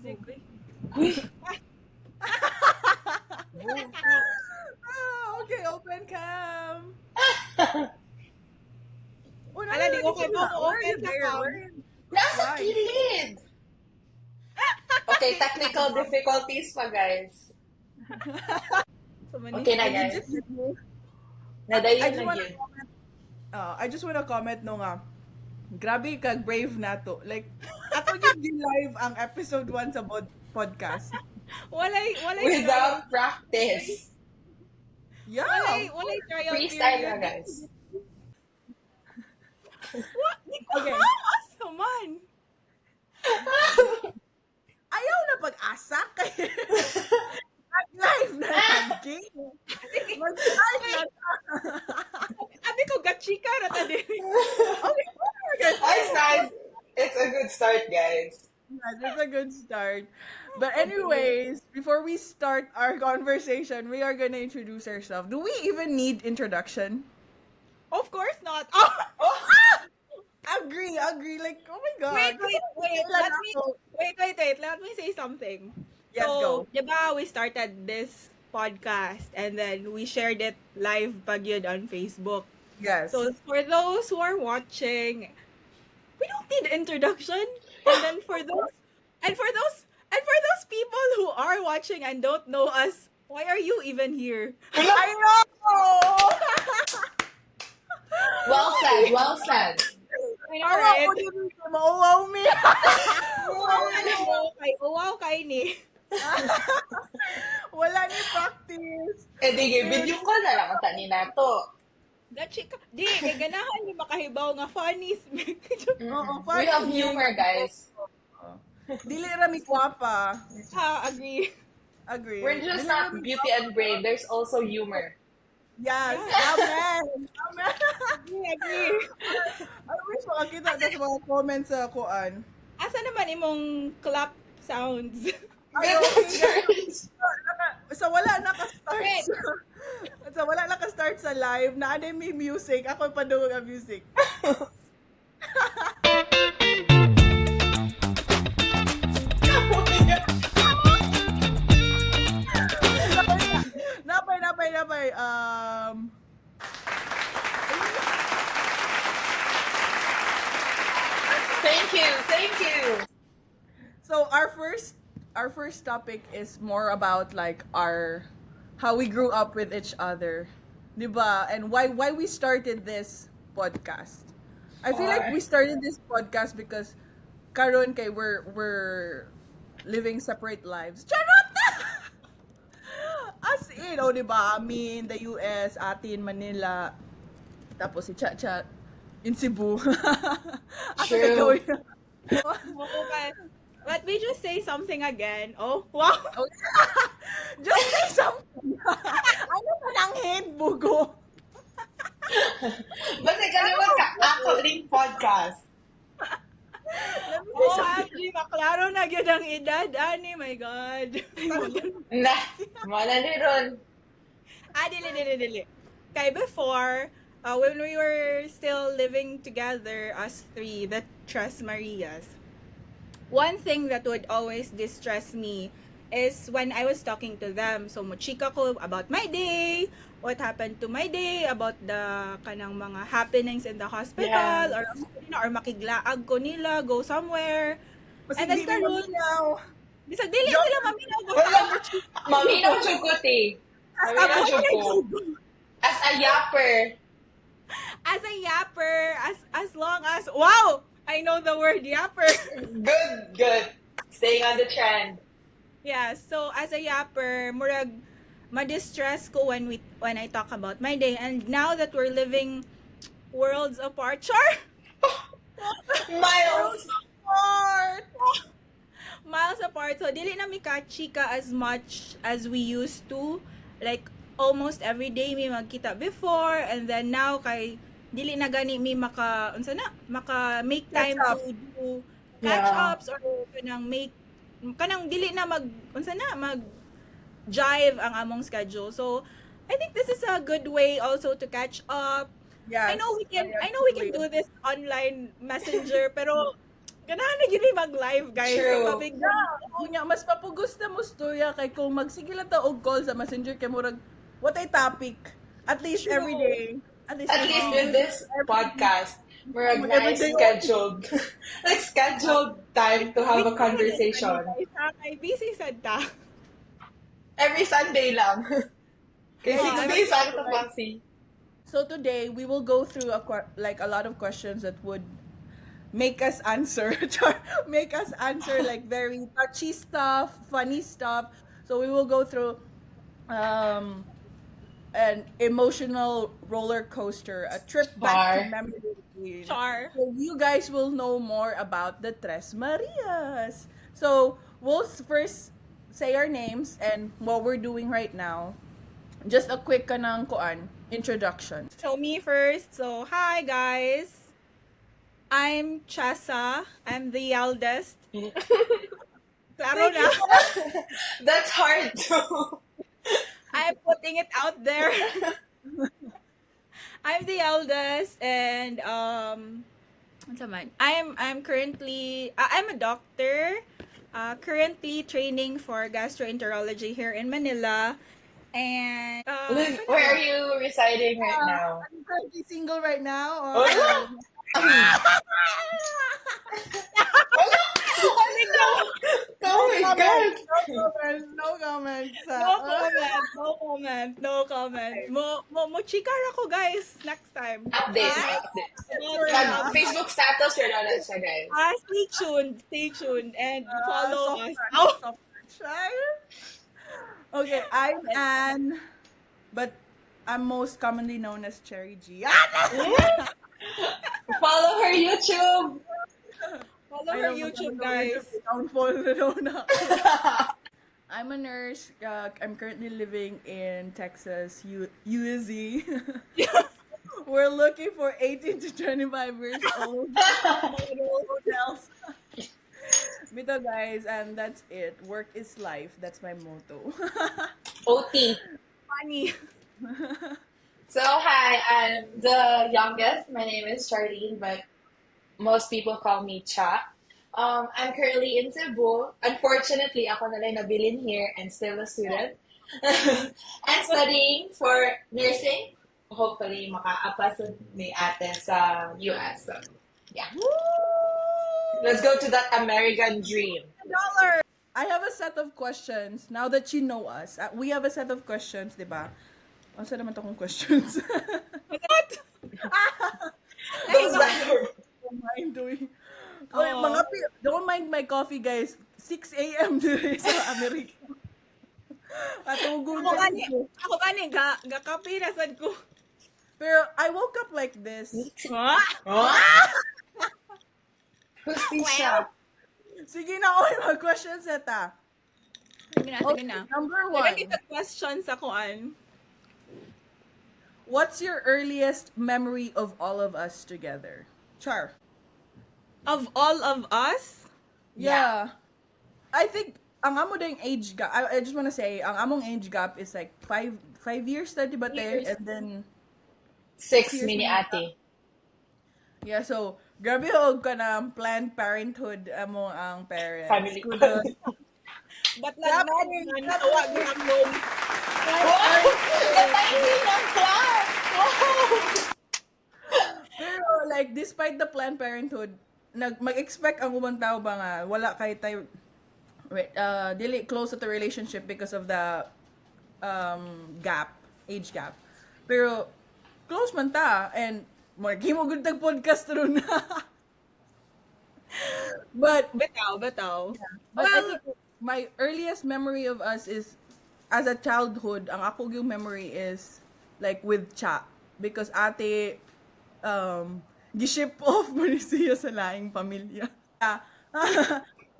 music. Uy. Uy! Okay, open cam. Ala, di okay mo ko open sa cam. Nasa Why? kilid! Okay, technical difficulties pa, guys. So, Okay na, guys. Nadayon na yun. I just wanna comment no nga. Grabe ka brave na to. Like, ako yung live ang episode 1 sa podcast. walay Without practice. Yeah. walay trial Freestyle period. na, guys. What? Di ko Okay. asa man. Ayaw na pag-asa kay live na lagi. Mag-start na. Abi ko gachika ra ta din. Okay. Nice, guys. It's a good start, guys. Yeah, that's a good start. But anyways, before we start our conversation, we are gonna introduce ourselves. Do we even need introduction? Of course not. Oh, Oh! Agree. Like, oh my god. wait. Kailan ako? Let me say something. Yes, so, go. diba, we started this podcast and then we shared it live pag yun on Facebook. Yes. So, for those who are watching, we don't need introduction. And then for those people who are watching and don't know us, why are you even here? I know! Well said, well said. I know, Awa right? ko din mauwaw me. Wow, kay ni. Wala ni practice. Eh, di, video ko na lang ang tani na to. Chika. Di, kay ganahan ni makahibaw nga funny. Oo, We have humor, guys. Dili ra mi kwapa. Agree. Agree. We're just Dili not ra mi beauty and brain. There's also humor. Yes. Yeah. Amen. Agree. I wish makakita sa mga comments sa kuan. Asa naman imong clap sounds? Ayaw, sa wala naka-start Wait. sa wala naka-start sa live na ano may music, ako padungog ang music. Napay. Thank you. So our first topic is more about like our how we grew up with each other. 'Di ba? And why we started this podcast. I feel like we started this podcast because karon kay we're living separate lives. Charot! As in, oh, 'di ba? I mean, the US, atin Manila, tapos si Chacha in Cebu. Asa True. na gawin? Okay. Let me just say something again. Oh, wow. Oh, just say something. Ano pa ng head, bugo? Basta ka naman ka ako ring podcast. Let me say Oh, something. Angie, maklaro na gyud ang edad, ani, my God. Na, mala ni Ron. Dili. Kay before, when we were still living together, us three, the Tres Marias, one thing that would always distress me is when I was talking to them. So, mochika ko about my day, what happened to my day, about the kanang mga happenings in the hospital, Yes. or makiglaag ko nila, go somewhere. Kasi And then di mo karon, malinaw. bisag dili sila maminaw go sa Maminaw chukuti. Maminaw chuko. As a yapper. as a yapper, as long as, wow, I know the word yapper. Good. Staying on the trend. Yeah, so as a yapper, murag ma-distress ko when I talk about my day, and now that we're living worlds apart, char, Miles. miles apart, so dili na mi ka-chika as much as we used to, like almost every day mi magkita before, and then now kay dili na gani mi maka make time Catch up. to do catch Yeah. ups, or kanang dili na mag jive ang among schedule. So I think this is a good way also to catch up. Yes. I know we can do this online messenger, pero Ganahan na gini mag-live, guys. True. Sa topic na. Oo nga, mas mapugos na mo storya kay kung magsige lang ta og call sa messenger kay murag what ay topic. At least True. every day. At least, At least with this podcast, we're Every nice day. scheduled. Like scheduled time to have a conversation. Ay, busy sad ta. Every Sunday lang. Kasi Yeah, today every Santa Pasi. So today we will go through like a lot of questions that would make us answer make us answer like very touchy stuff, funny stuff. So we will go through an emotional roller coaster, a trip back to Char. memory lane. Char. So you guys will know more about the Tres Marias. So we'll first say our names and what we're doing right now. Just a quick kanang kuan introduction. So me first. So hi guys. I'm Chessa. I'm the eldest. Klaro na. That's hard too. I'm putting it out there. I'm the eldest and what's man? I'm currently I'm a doctor. Currently training for gastroenterology here in Manila. And Where are you residing right now? Are you currently single right now? Oh, Or... no. Oh my god. No comments. no comment. Mo chikar ako guys next time. Update. Facebook status you're not siya, guys. Stay tuned and follow us. Oh, Okay, I'm Anne, but I'm most commonly known as Cherry G. Follow her YouTube. follow her YouTube guys. I'm a nurse. I'm currently living in Texas, USC. We're looking for 18 to 25 years old. Hotels. Bito guys, and that's it. Work is life. That's my motto. OT. Funny. So, hi, I'm the youngest. My name is Charlene, but most people call me Cha. I'm currently in Cebu. Unfortunately, ako na lang nabilin here and still a student. and studying for nursing. Hopefully, maka-apasod ni ate sa US. So, yeah. Let's go to that American dream. I have a set of questions. Now that you know us, we have a set of questions, di ba? Ano sa naman itong questions? What? Those that are- Don't mind doing... Oo. Don't mind my coffee, guys. 6 a.m. dire sa Amerika. At ugod Ako gani kape na sad ko. Pero I woke up like this. Ha? Who's Tisha? Sige na, oy, mag-questions eta. Sige na. Number Dagan 1. dito questions sa kuan. What's your earliest memory of all of us together? Char. Of all of us? Yeah. I think ang amo ding age gap. I just wanna say, ang among age gap is like 5 years na diba Years. and then 6 Excuse mini me. ate. yeah, so grabe og ka na Planned Parenthood amo ang parents. Family. Kudo. But Yep. nagtawag na ako. Wow! Natahimik ng class! Wow! Pero like despite the Planned Parenthood, mag-expect ang ubang tao ba nga wala kay tayo dili close to the relationship because of the age gap. Pero close man ta and more gimo gud tag podcast ron. but Betaw. But I Well, think my earliest memory of us is as a childhood, ang ako yung memory is like with Cha because ate giship off mo ni siya sa laing pamilya. Yeah.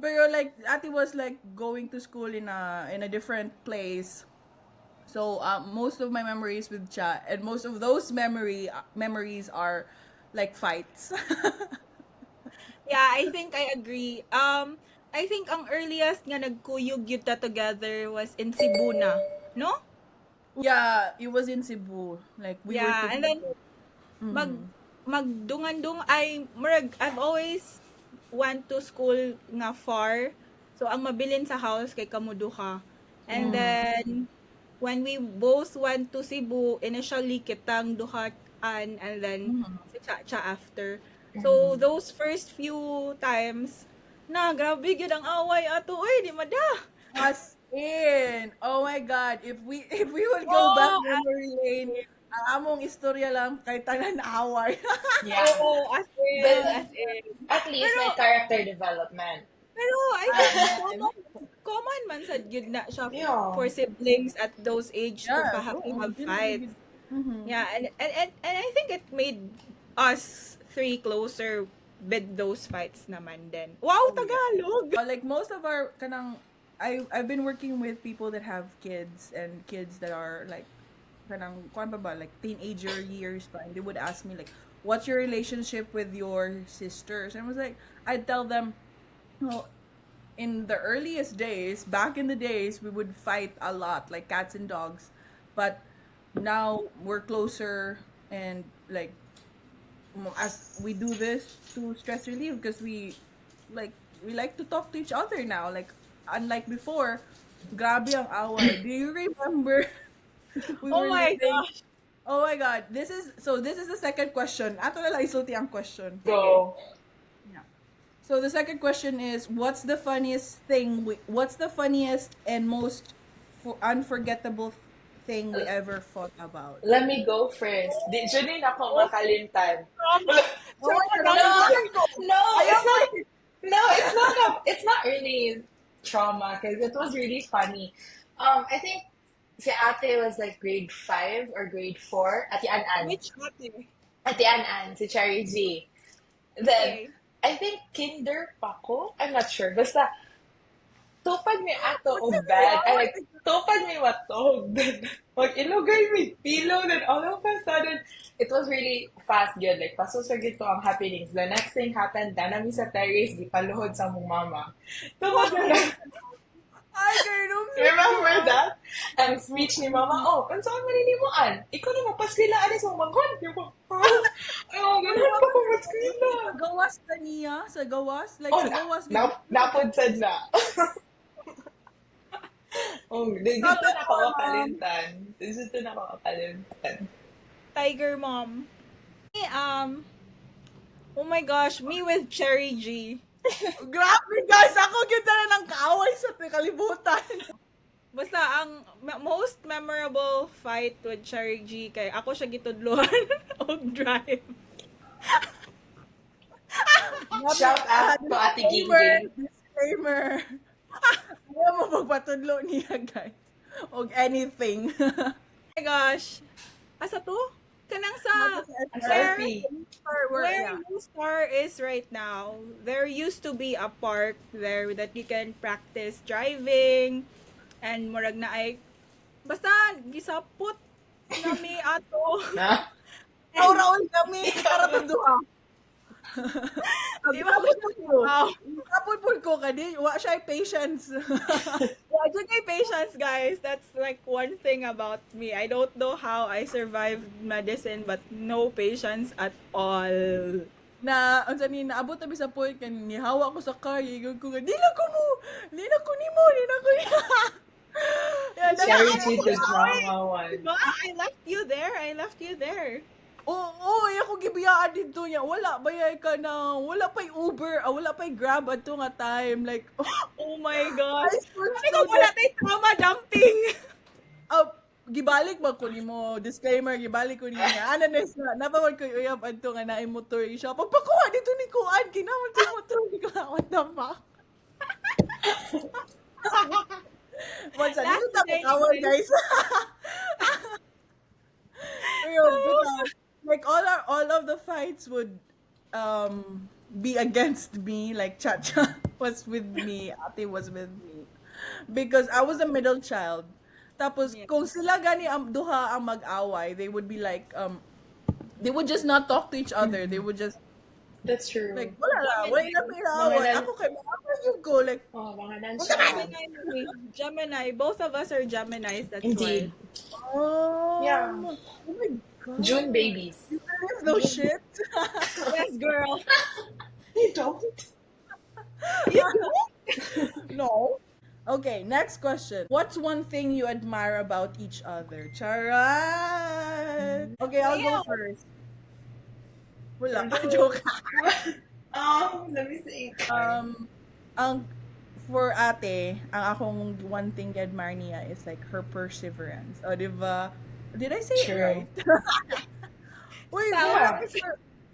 Pero like ate was like going to school in a different place. So most of my memories with Cha and most of those memories are like fights. yeah, I think I agree. I think ang earliest nga nagkuyog yuta together was in Cebu na, no? Yeah, it was in Cebu. Like we Yeah, were and then Mhm. magdungan-dung I've always went to school nga far. So, ang mabilin sa house kay kamuduha. And then, when we both went to Cebu, initially kitang duhaan and then si Chacha after. So, those first few times, grabe yun ang away ato. Uy, di mada. As in, oh my God, if we would go back memory lane, ang among istorya lang kay tanan away. Yeah. Oo, as in, But as in. at least may character development. Pero I think common man sa good na siya Yeah. for siblings at those age to Yeah, have oo, fights. Mhm. Yeah, and I think it made us three closer with those fights naman din. Wow, Tagalog! Like most of our kanang I've been working with people that have kids and kids that are like kanang kuan ba like teenager years pa, and they would ask me like, what's your relationship with your sisters? And I was like, I'd tell them, well, in the earliest days, back in the days, we would fight a lot like cats and dogs, but now we're closer, and like as we do this to stress relief, because we like to talk to each other now, like unlike before. Grabe ang away. Do you remember? we Oh were my living- gosh! Oh my God. This is the second question. Ato na lang isulti ang question. Go. So the second question is, what's the funniest and most unforgettable thing we ever fought about? Let me go first. Di dyan ako makalimtan. Oh my God. No, it's not really trauma because it was really funny. I think si ate was like grade 5 or grade 4 at the An-An. Which ate? At the An-An, si Cherry G. Then, Okay. I think kinder pa ko. I'm not sure. Basta, tupad mi ato o bed. I like, tupad mi matog. Then, mag-ilugay mi pillow. Then, all of a sudden, it was really fast good. Like, pasusagit ko ang happenings. The next thing happened, danami sa terrace, di paluhod sa mong mama. Tupad na. Ay, ganun. Remember that? Ang speech ni mama, oh, ang saan maninimuan? Ikaw na mapaskila, alis mo maghon. Yung ko, oh, ganun pa ko maskila. Sa gawas na niya? Sa gawas? Like, Oh, sa gawas. napunsad na. Oh, dito na ako makalintan. Dito na ako makalintan. Tiger Mom. Me, oh my gosh, me with Cherry G. Grabe guys, ako gyud na ng kaaway sa kalibutan. Basta ang most memorable fight with Cherry G kay ako siya gitudlohan og drive. Shout out to Ate Gingging. Disclaimer. Ayaw mo magpatudlo niya, guys. Og anything. Oh my gosh. Asa to? Kanang sa SRP. where Star is right now, there used to be a park there that you can practice driving and murag na ay basta gisapot nami ato. Na? Raul kami para tunduha. Di ba ko wow. Kapon po ko kadi, wa siya patience. Yeah, just kay patience, guys. That's like one thing about me. I don't know how I survived medicine, but no patience at all. Na unsa ni naabot na sa point kan nihawa ko sa car, igog ko dila ko nimo. Yeah, Cherry G did drama one. Diba? I left you there. Oo, ako gibiyaan dito niya. Wala bayay ka na. Wala pa'y Uber, wala pa'y Grab ato nga time. Like, Oh my gosh. I swear Ano ko wala tayo trauma dumping? gibalik ba ko nimo? Disclaimer, gibalik ko niya. Ano na siya? Napawag ko uyab adto nga naay motor siya. Pagpakuha dito ni Kuan, kinamon sa motor ni ko. What the fuck? Once Last dito ta day, kawal guys. Pero, like all of the fights would be against me. Like Chacha was with me, Ate was with me, because I was a middle child. Tapos Yeah. kung sila gani ang duha ang mag-away, they would be like they would just not talk to each other. They would just That's true. like wala lang, wala na away. Ako kay mga yung go like Oh, mga Gemini. Both of us are Geminis. That's Indeed. oh Yeah. oh my god, June babies. no shit. why. Yes, girl. You don't? Okay, next question. What's one thing you admire about each other? Charat! Okay, I'll go Ayaw. first. Wala. Go. Joke. Let me think. Ang for ate, ang akong one thing I admire niya is like her perseverance. O, di ba? Did I say it True. right? Uy, Yeah.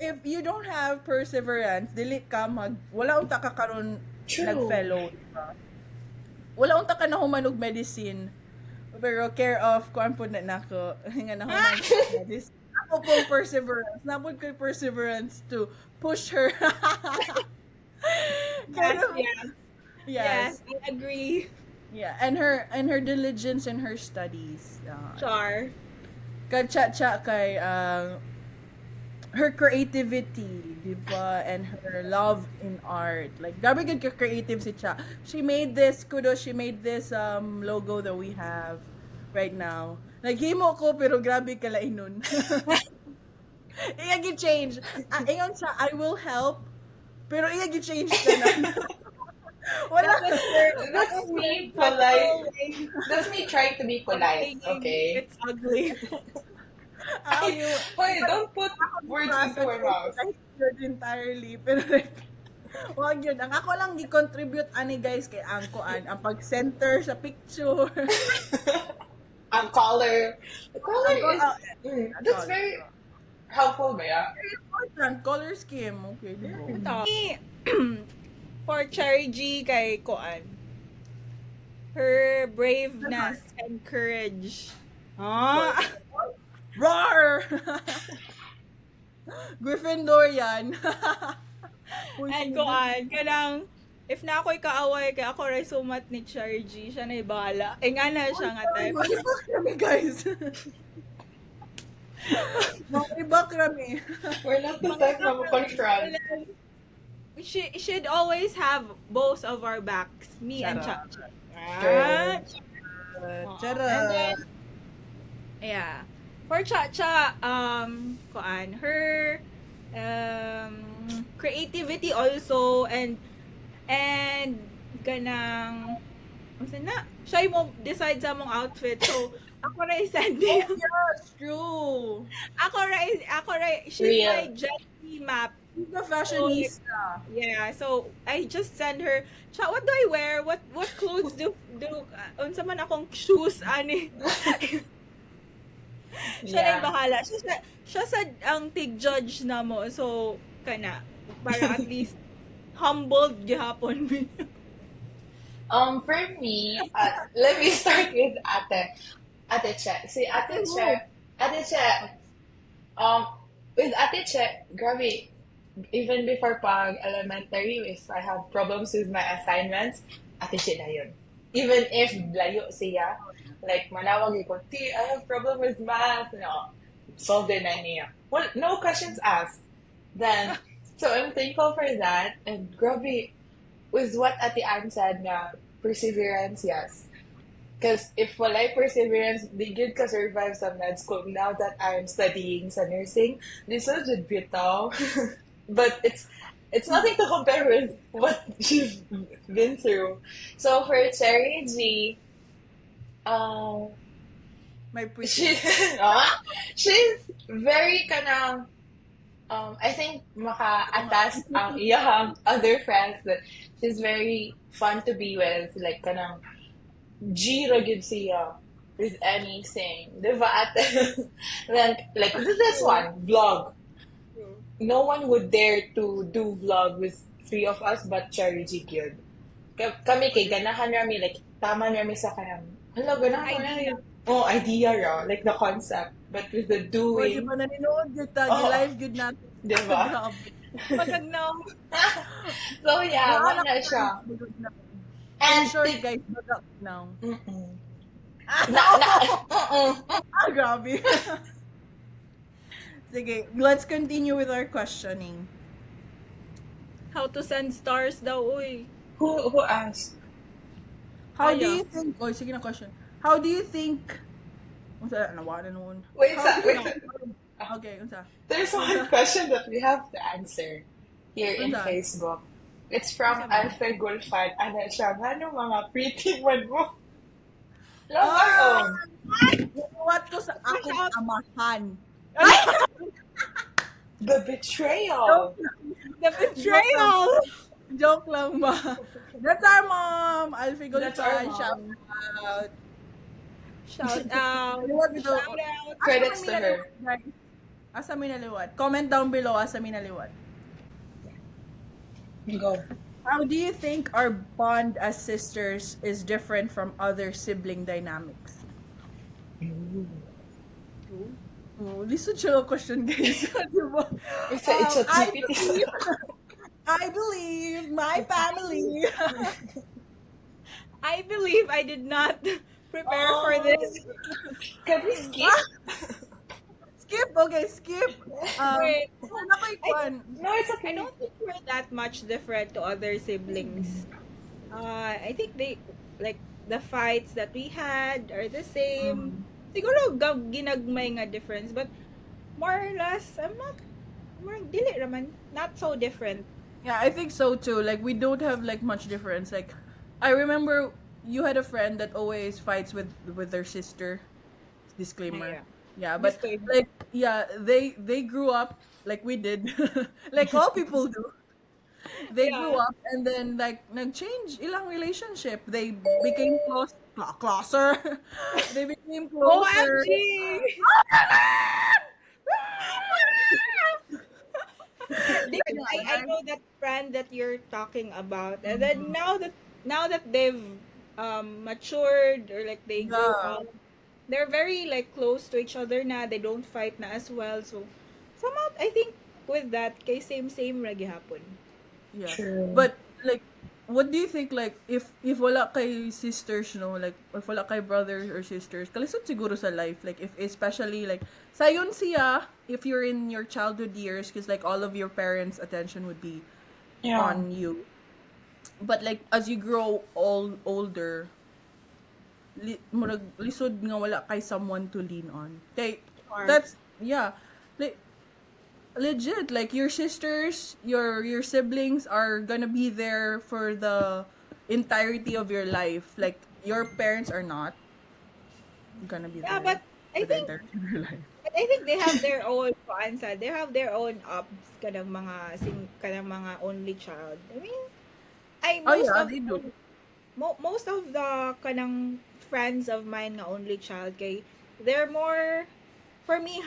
if you don't have perseverance, dili ka wala unta ka karon True. nag-fellow, diba? Wala unta ka na humanog medicine. Pero care of kuan po na nako nga na human medicine. Ako pong perseverance. Napod ko yung perseverance to push her. Yes, yes. Yes, Yes. I agree. Yeah, and her diligence in her studies. Char. Katsa-tsa kay her creativity, di ba? And her love in art. Like, grabe good ka-creative si Cha. She made this logo that we have right now. Naghimo ko, pero grabe kalain nun. Iya gi-change. Ingon siya, I will help, pero iya gi-change ka na. Wala. That's me polite. That's me trying to be polite. Okay. It's ugly. Wait, don't put words into my mouth. Entirely, pero like, wag yun. Ang ako lang gi-contribute ani guys kay angkoan ang pag-center sa picture. Ang color. The color is. That's color. very helpful, ba ya? Important color scheme, okay, di ba? Ito. For Cherry G kay Koan. Her braveness and courage. Roar! Gryffindor yan. And Koan, kanang if na ako'y kaaway kay ako ray sumat ni Cherry G, siya na ibala. Nga na siya nga type. Makibak kami, guys. Makibak kami. We're not the type na confront. She should always have both of our backs, me and Cha. True. Tara. And then, yeah. For Cha, Koan, her creativity also and ganang na siya mo decide sa mong outfit. So ako ray sending. Yes, true. Ako ray she's Real. my Jessie map. She's the fashionista. Yeah, so I just send her, Cha, what do I wear? What clothes do unsa man akong shoes ani? Siya na yung bahala. Siya sa ang tig judge na mo. So kana para at least humbled gihapon me. For me, let me start with Ate. Ate Che. See, Ate Che, with Ate Che, grabe, even before pag elementary, if I have problems with my assignments, Ate Che na yun. Even if layo siya, like, manawag ko, T, I have problem with math, no, solve din na niya. Well, no questions asked. Then, so I'm thankful for that, and grabe, with what Ate Ann said na perseverance, yes. Because if walay perseverance, di good ka survive sa med school. Now that I'm studying sa nursing, this is a bitaw. But it's nothing to compare with what you've been through. So for Cherry G, My she, pretty. she's very kanang I think maka-attest ang iyang other friends that she's very fun to be with, like kanang G ra gyud siya with anything. Diba ate? like this one, vlog. No one would dare to do vlog with three of us but Cherry G gyud. Kami kay ganahan rami, like tama rami sa kanang hello, ganahan Idea. rami. Oh, idea ra, like the concept. But with the O, di doing, ba naninood yun ta? Oo. Live good natin. diba? Grabe. Pagagnaw. So yeah, wala na siya. I'm And sure the- guys, baga now. Mm-mm. Grabe. Sige, let's continue with our questioning. How to send stars daw, uy. Who asked? How do Ayaw. you think, oh, sige na question. How do you think, unsa, nawa na noon. Wait, How do wait. you- Okay, unsa. There's one question that we have to answer here in What's that? Facebook. It's from Alfred Gulfan. Ano siya, ano mga pretty man mo? Love our Ah! own. What ko sa akong amahan. The betrayal. The betrayal! Joke lang ba? That's our mom. Alfie That's our Gulfan. Shout mom. out. Shout out. Liwat dito. Shout out. Credits Asa to mi her. naliwat, guys? Asa mi naliwat? Comment down below asa mi naliwat. Go. How do you think our bond as sisters is different from other sibling dynamics? Oh, lisod siya ang question, guys. Diba? It's a I TPT. believe, I believe my family. I believe I did not prepare for Oh. this. Can we skip? Skip, okay, skip. Wait. Wala ko ikwan. No, it's okay. I don't think we're that much different to other siblings. I think they, like, the fights that we had are the same. Siguro ginagmay nga difference, but more or less, dili raman, not so different. Yeah, I think so too. Like we don't have like much difference. Like I remember you had a friend that always fights with their sister. Disclaimer. Yeah, but Disclaimer. like yeah, they grew up like we did. Like all people do. They grew up and then like nag-change ilang relationship. They became closer. They became closer. OMG! Because I know that friend that you're talking about, and then now that they've matured, or like they grew Yeah. up, they're very like close to each other na. They don't fight na as well. So somehow I think with that, kay same ra gihapon. Yeah. True. But like what do you think like if wala kay sisters no like if wala kay brothers or sisters kalisod siguro sa life like if especially like sayon siya if you're in your childhood years because like all of your parents attention would be Yeah. on you but like as you grow older murag lisod nga wala kay someone to lean on kay Or- that's yeah like legit like your sisters your siblings are gonna be there for the entirety of your life like your parents are not gonna be Yeah, there but I for the think entirety of your life. But I think they have their own paansa. They have their own ups kanang mga only child. I mean, Oh yeah, they do. most of the kanang friends of mine nga only child kay they're more for me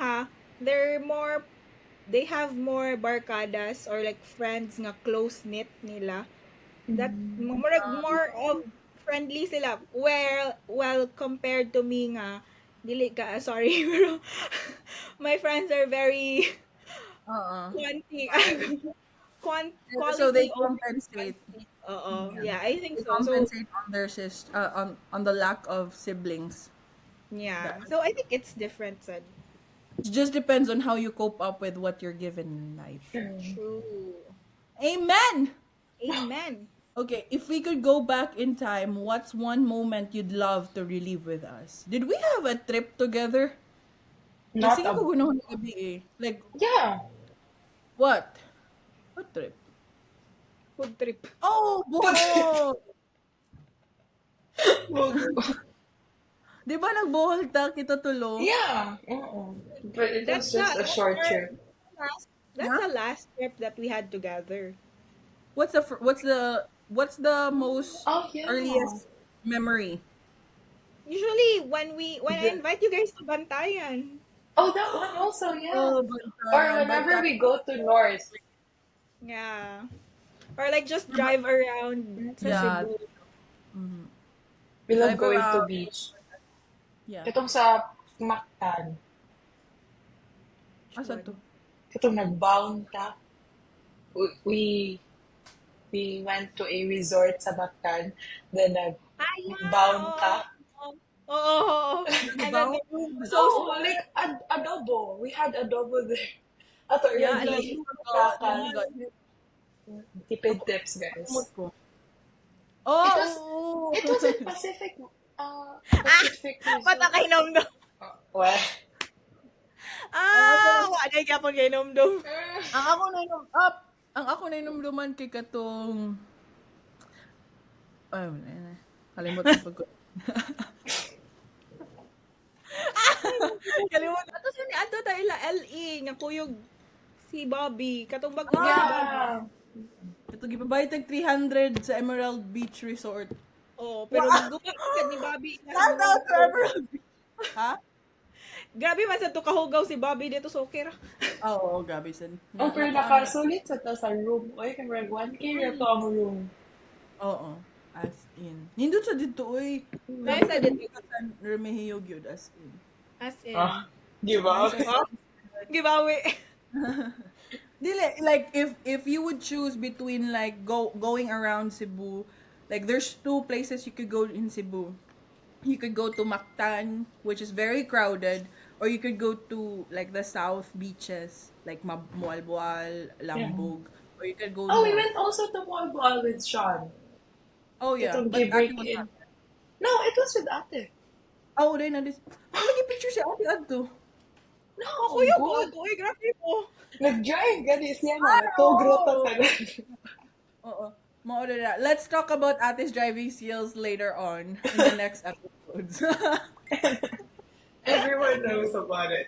they have more barkadas or like friends nga close knit nila that more of friendly sila well compared to me nga dili ka sorry pero my friends are very quanti So they quality over compensate. quantity. Yeah, I think They so. So compensate on their on the lack of siblings. yeah. So I think it's different said. It just depends on how you cope up with what you're given in life. True. Amen. Amen. Okay, if we could go back in time, what's one moment you'd love to relive with us? Did we have a trip together? Not Kasi a... ko gunawang gabi eh. Like, Yeah. what? What trip? Food trip. Oh, Bohol! Di ba nag-Bohol ta kita tulo? Yeah. Uh-uh. But it was That's just a not- short trip. That's the last trip that we had together. What's the most Oh, yeah. earliest memory? Usually when I The- invite you guys to Bantayan. Oh, that one also, yeah. Bantayan, Or whenever we go to North. Yeah. Or like just drive around sa Yeah. Cebu. Mhm. We love Drive going to around. beach. Yeah. Itong sa Mactan. Asan to? Itong nag-bound ta. We went to a resort sa Mactan. Then nag-bound ta. Oo. And then, So, Oh, like adobo. We had adobo there. Ato yeah, and really then, tipid tips, guys. oh, It was in Pacific Resort. patakainom daw. Well, Wala kay kapag kainom daw. ang ako na yung up. Ang ako na inumduman kay katong ay, kalimutan ko. Kalimutan. Ato sa ni ato tayo ila LE nga kuyog si Bobby katong bag si Bobby. Yeah. Ito gipabayad tag 300 sa Emerald Beach Resort. Oh, pero gumagad ni Bobby. Shout out to Emerald Beach. Ha? Grabe man sa to kahugaw si Bobby dito sa okay ra. Oo, gabi san. Oh, pero nakasulit sa to sa room. Oy, kay 1K na to ang room. Oo. As in. Nindot sa dito, oy. Nice sa dito. Remehio gyud as in. As in. Di ba? Giveaway. Dili, like if you would choose between like going around Cebu, like there's two places you could go in Cebu. You could go to Mactan, which is very crowded, or you could go to like the south beaches, like Mualboal, Lambog, or you could go Oh, we north. went also to Moalboal with Sean. Oh yeah, Itong but break Ate was in. not. No, it was with Ate. Oh, then na this. Oh, lagi picture si Ate Adto. No, Ako yung good. ko. Uy, grabe mo. Nag-drive gani siya na. Togro to tanan. Oo. Maoro na. Let's talk about Ate's driving skills later on in the next episodes. Everyone knows about it.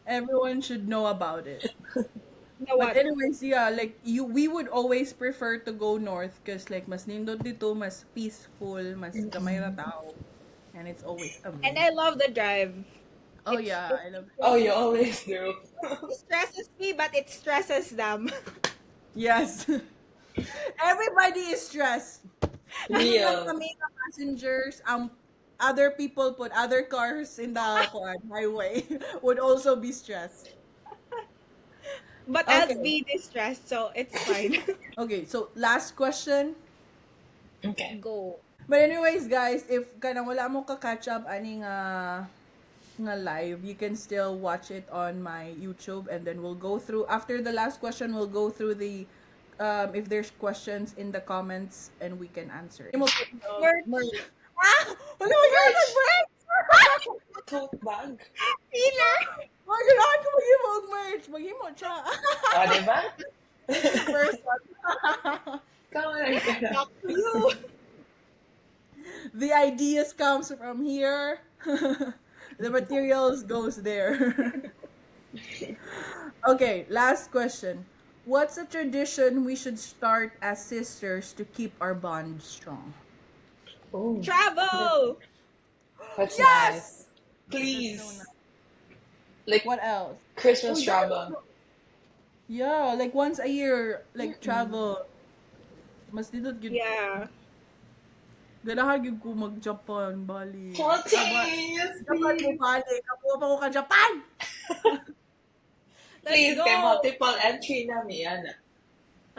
Everyone should know about it. Na But what? anyways, yeah, like we would always prefer to go north because like mas nindot dito, mas peaceful, mas kamay ra tao. And it's always And amazing. I love the drive. Oh yeah, I love Oh, you always do. It stresses me, but it stresses them. Yes. Everybody is stressed. Even Real. kami na passengers, other people put other cars in the highway would also be stressed. But I'll Okay. be distressed, so it's fine. Okay, so last question. Okay. Go. But anyways, guys, if kanang wala mo ka catch up ani nga live, you can still watch it on my YouTube, and then we'll go through after the last question. We'll go through the if there's questions in the comments and we can answer. Merch. Ah! Wala mo yun! Merch! Tote bag. Peeler. Wag ganahan ko mag-imo og merch. Mag-imo siya. Oh, di ba? First one. Come on, Talk to you. The ideas comes from here. The materials goes there. Okay, last question. What's a tradition we should start as sisters to keep our bond strong? Oh, Travel. that's Yes! nice. Please. Like What else? Christmas Oh, travel. Yeah, like once a year, like travel. Mas dito gyud. Yeah. Ganahan gyud ko mag-Japan, Bali. Please. Japan mo Bali. Kapuha pa ko ka Japan. Please, Let's kay go. multiple entry na mi, ana.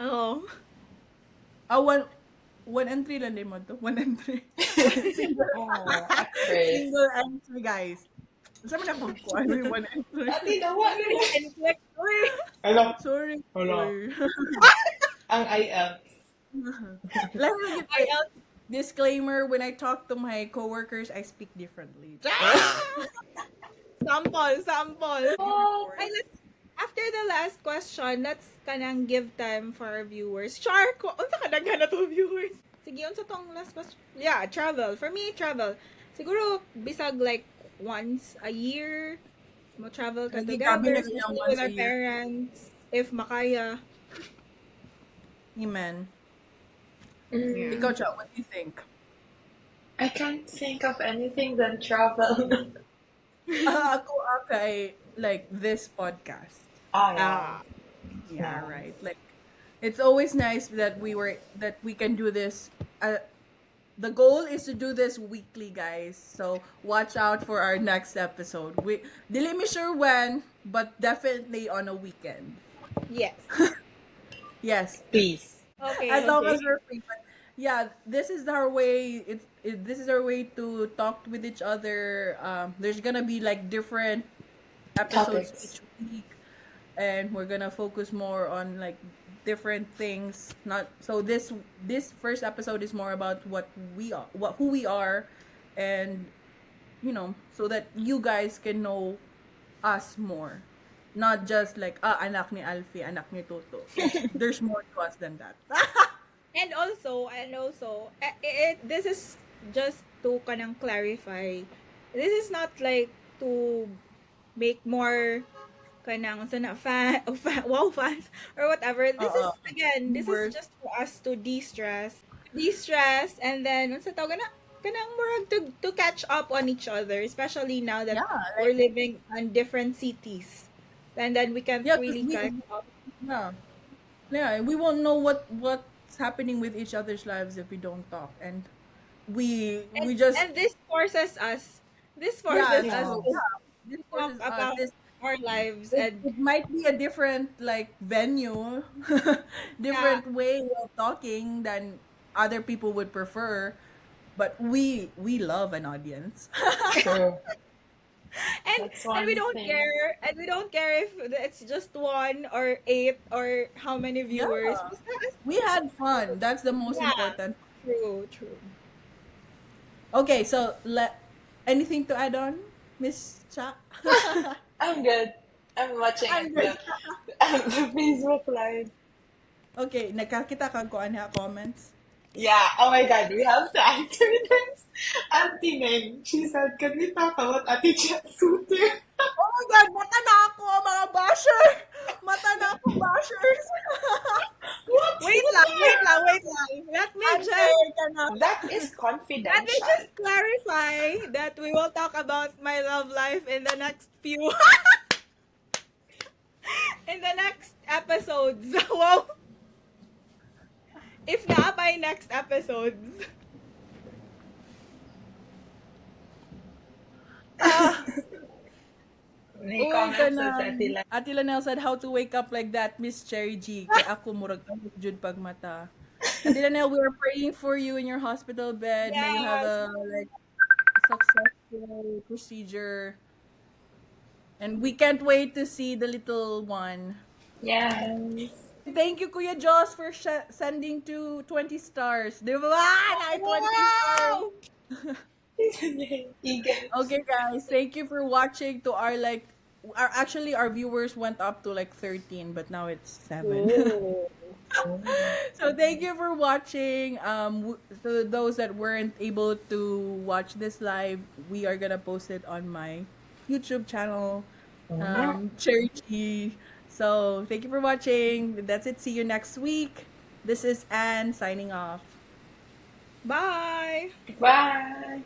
Oh. One entry lang din mo to. One entry. Oh, actress. Single entry, guys. Saan mo na kung one entry? Ate, nawa na mo. And flex. Uy. Ano? Sorry. Wala. Sorry. Ang IELTS. Let me get I else. disclaimer, when I talk to my coworkers, I speak differently. Sample. Oh. Ay, after the last question, let's kanang give time for our viewers. Char, unsa ka daghan na to viewers? Sige, unsa tong last question? Yeah, travel. For me, travel. Siguro, bisag like once a year, mo travel ka Hindi together, kami na especially ganyan with once a our year. parents, if makaya. Amen. Mm. Ikaw, Cha, what do you think? I can't think of anything than travel. Ako, okay, like this podcast. Ah, yeah. Ah. Yeah, right. Like, it's always nice that we can do this. The goal is to do this weekly, guys. So watch out for our next episode. Dili me sure when, but definitely on a weekend. Yes. Yes, Please. Okay. as long okay. as we're free. But yeah, this is our way. This is our way to talk with each other. There's gonna be like different episodes Topics. each week, and we're gonna focus more on like different things. Not so this first episode is more about what we are, who we are, and so that you guys can know us more. Not just like, anak ni Alfie, anak ni Toto. There's more to us than that. And also, this is just to kanang clarify. This is not like to make more kanang unsa na wow fans or whatever. This is Oo. again, this is Viewers. just for us to de-stress, and then unsa tawag na kanang murag to catch up on each other, especially now that Yeah, we're like, living in different cities, and then we can't yeah, 'cause really catch up. yeah, yeah, we won't know what's happening with each other's lives if we don't talk, and we just, And this forces us. This yeah, forces us Yeah. so to yeah, this talk forces us. about our lives, It, and it might be a different like venue, yeah, different way of talking than other people would prefer, but we love an audience. True. and That's and we one don't thing. care, if it's just one or eight or how many Yeah, viewers. we had fun. That's the most Yeah, important. true. Okay, so anything to add on, Miss Cha? I'm good. I'm watching I'm the good. the Facebook Live. Okay, nakakita kang kuan ha comments. Yeah. Oh my God, we have to answer this. Auntie Neng, she said, "Can we talk about Ate Chat's suitor?" Oh my God, mata na ako, mga basher! Mata na ako, bashers! What Wait lang. Let me just Unfair ka na. That is confidential. clarify that we will talk about my love life in the next few in the next episodes. Wow. If not by next episodes. Ah, May uy ka comments na. sa Ate Lan. Ate Lanel said, how to wake up like that, Miss Cherry G. Kay ako, murag kamot jud pag mata. Ate Lanel, we are praying for you in your hospital bed. May you have Yes. a like successful procedure. And we can't wait to see the little one. Yes. Thank you, Kuya Joss, for sending to 20 stars. Di ba? Ay, 20 stars. Wow. Eagle. Okay, guys. Thank you for watching to our like our viewers went up to like 13, but now it's 7. So thank you for watching. So those that weren't able to watch this live, we are gonna post it on my YouTube channel, Cherry G. So thank you for watching. That's it. See you next week. This is Anne signing off. Bye. Bye.